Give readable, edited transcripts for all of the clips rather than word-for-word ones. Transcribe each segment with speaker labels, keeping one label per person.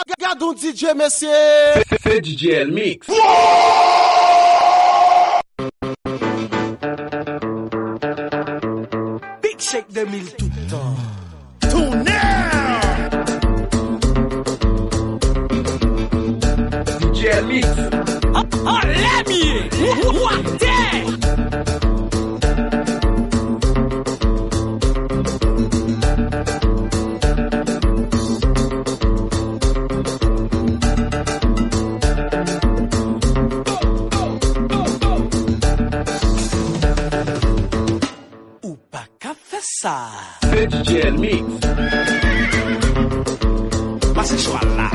Speaker 1: Regarde un DJ, messieurs.
Speaker 2: C'est DJ Mix.
Speaker 1: Big Shake 2000 tout le temps. Tournez!
Speaker 2: DJ Mix.
Speaker 1: Oh, let me! What day? Ou pas qu'à faire ça.
Speaker 2: C'est DJ Mix.
Speaker 1: Passez choix là.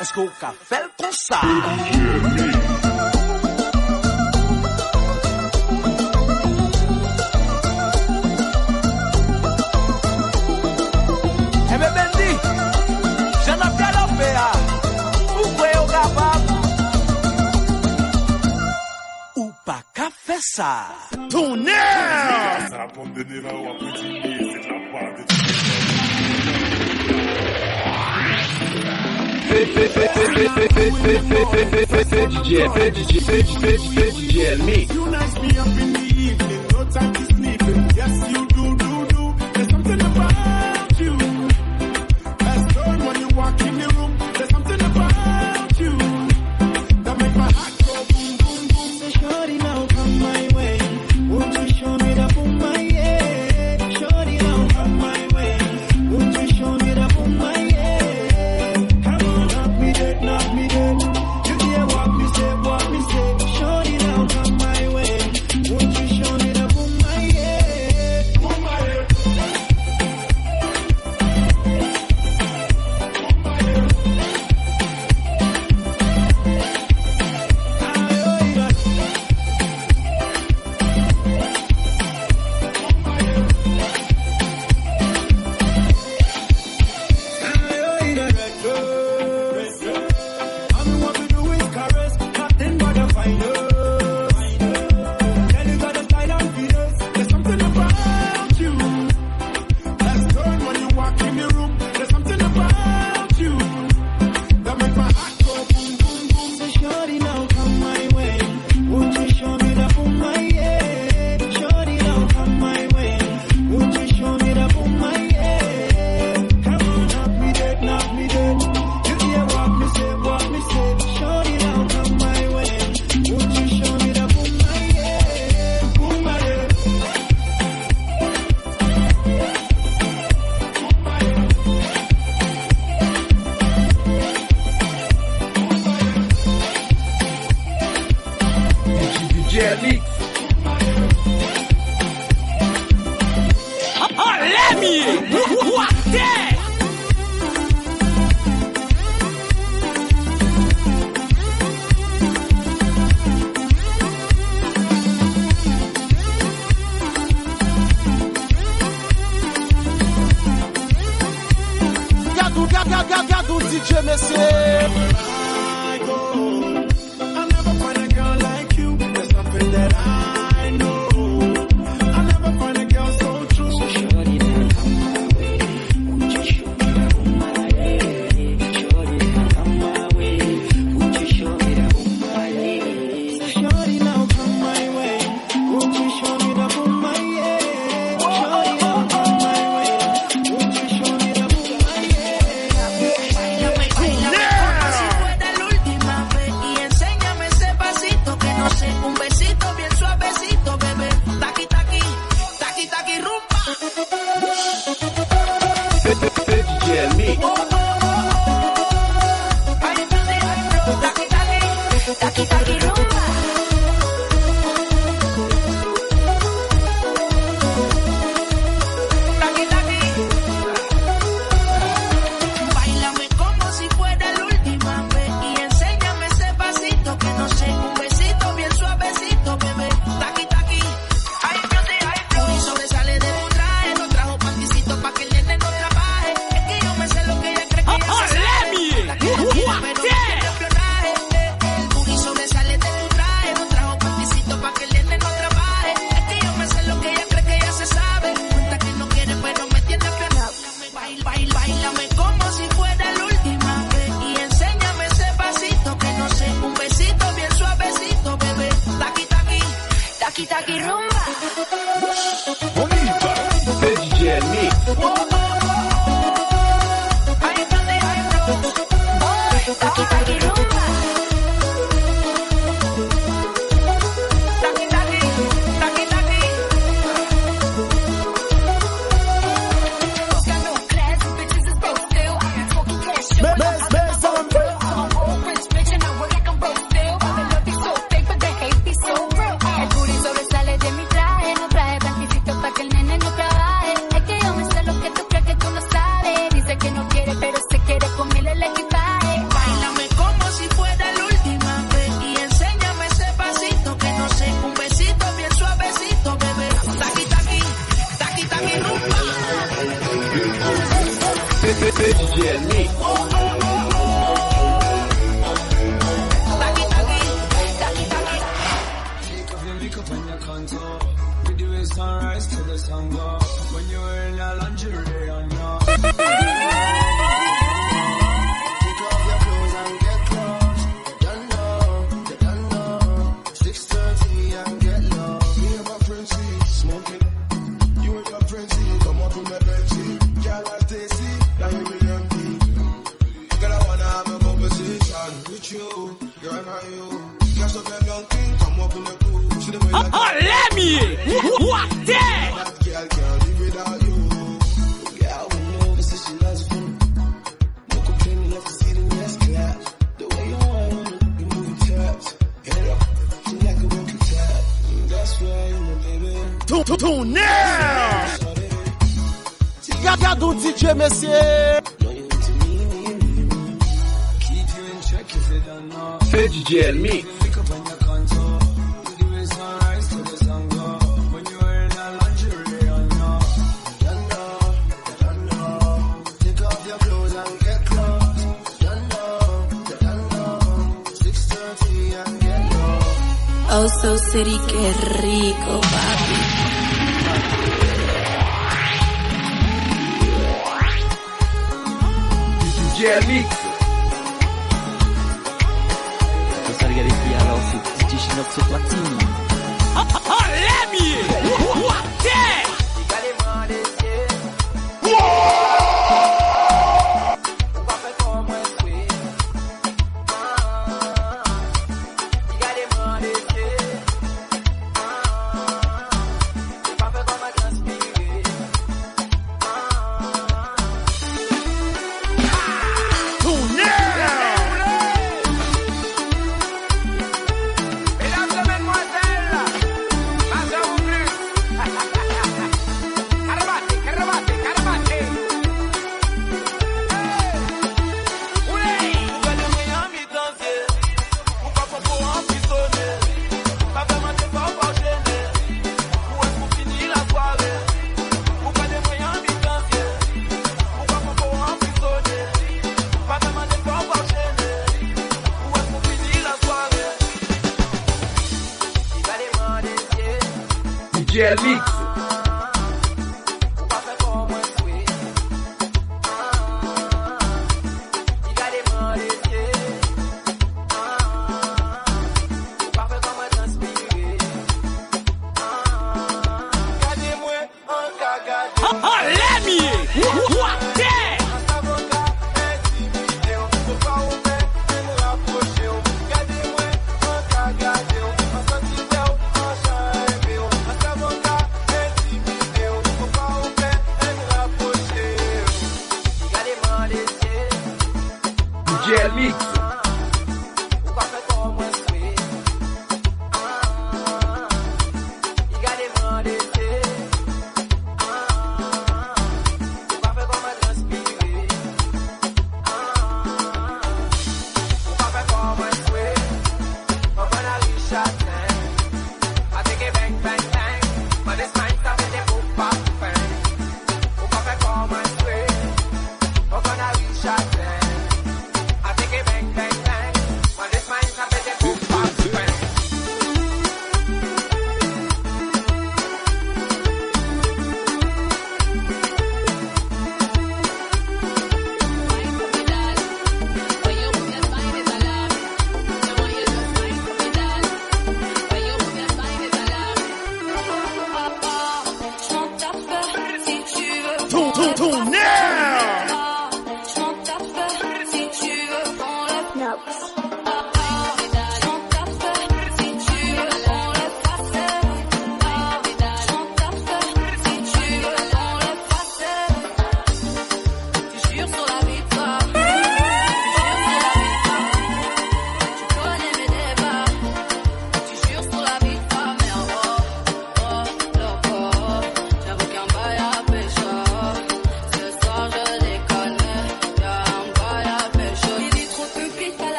Speaker 1: Est-ce qu'on a fait comme ça? Eh bien, Bendy, j'en ai bien l'opéra. Pourquoi on capable? Ou pas qu'à faire ça? Tournez!
Speaker 2: DJ Mix.
Speaker 3: You nice me up in the evening, no time to sleeping. Yes, you do. There's something about you. That's good when you walk in the room. There's something about you that make my heart go boom, boom, boom. So shorty, now come my way. Won't you show me the boom, my yeah? Shorty, now come my way. Won't you show me the boom, my yeah? Come on, knock me dead. You hear what me say. Shorty, now come my way. Won't you show me the boom, my yeah? Boom, my yeah.
Speaker 1: Gardou DJ messieurs.
Speaker 3: I never find a girl like you. There's something that I know. I'll never find a girl so true. So shorty, now come my way. Won't you show me that woman? Shorty, now come my way. Won't you show me that woman? So shorty, now come my way. Won't you show me that woman? Shorty, now come my way. Won't you show me that woman?
Speaker 4: Un besito bien suavecito, bebé. Taqui, taqui, taqui, taqui, rumba.
Speaker 2: FedDJL Mix.
Speaker 4: Taqui, taqui, taqui, taqui, rumba. Taqui, taqui. Báilame como si fuera la última vez y enséñame ese pasito que no sé, un besito bien suavecito, bebé. Taqui, taqui. Ay, beauty, ay, beauty. Sobresale de tu traje, no trajo panticito pa' que el nene no trabaje. Es que yo me sé lo que ella cree que ella se sabe. La que no quiere, pero no quiere espionaje. El booty sobresale de tu traje, no trajo panticito pa' que el nene no trabaje. Es que yo me sé lo que ella cree que ella se sabe. Cuenta que no quiere, pero me tiene espionado. Báilame como si fuera la última vez y enséñame ese pasito que no sé, un besito bien suavecito, bebé. Taqui, taqui, taqui, taqui, rumba.
Speaker 2: FedDJL Mix.
Speaker 4: Ay, beauty, ay, beauty. Taqui, taqui, rumba. Taqui, taqui, taqui, taqui. Got no class, bitches is broke still. I'm talking cash, shit.
Speaker 3: Bass on break.
Speaker 4: I'm a whole rich bitch and I work like I'm broke still. The love be so fake, but the hate be so real. El booty sobresale de mi traje, no traje panticito pa' que el nene no trabaje. Es que yo me sé lo que tú crees que tú no sabes. Dice que no quiere, pero se quiere comerle el equipaje. Báilame como si fuera la última vez y enséñame ese pasito que no sé, un besito bien suavecito, bebé. Taqui, taqui, taqui, taqui, rumba.
Speaker 2: FedDJL Mix.
Speaker 4: Taqui, taqui, taqui, taqui.
Speaker 5: Take off your makeup and your contour. We do it sunrise till the sun go. When you're wearing your lingerie on your. Take off your clothes and get close. You don't know. 6:30 and get low. Me and my friends smoking. You and your friends come up in the bench. Girl, I tasty, now you really empty. Girl, I wanna have a conversation with you. Girl, not you. Catch up your young thing, come up in the pool. See the way like
Speaker 1: Let me! What that?
Speaker 5: that girl can't live without you. Girl, we know this is she loves you. No complaining, love to see the next clap. The way you want it, you move your taps. Head up, you like a broken tap. That's why you my baby.
Speaker 3: Tune now. Gaga do DJ Messier.
Speaker 5: Know you into me. Keep you in check if you don't know.
Speaker 2: FedDJL Mix.
Speaker 5: Pick up on your contour. We do it sunrise till the sun go. When you're wearing a lingerie on your. You don't know. Take off your clothes and get close. You don't know. 6:30 and get low.
Speaker 6: Oh, so city, qué rico, papi.
Speaker 2: FedDJL Mix.
Speaker 7: Das war die Dialog, die ich noch zu Platini.
Speaker 1: Let me! What that? Mesdames et mesdemoiselles, passez au plus.
Speaker 2: DJ Mix. DJ Mix.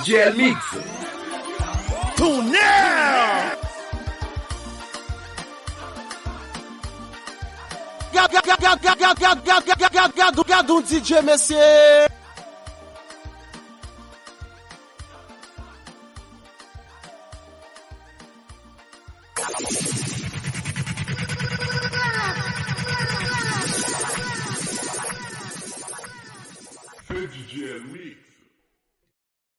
Speaker 2: DJ Mix.
Speaker 8: Regarde un DJ, messieurs.
Speaker 3: DJ Mix.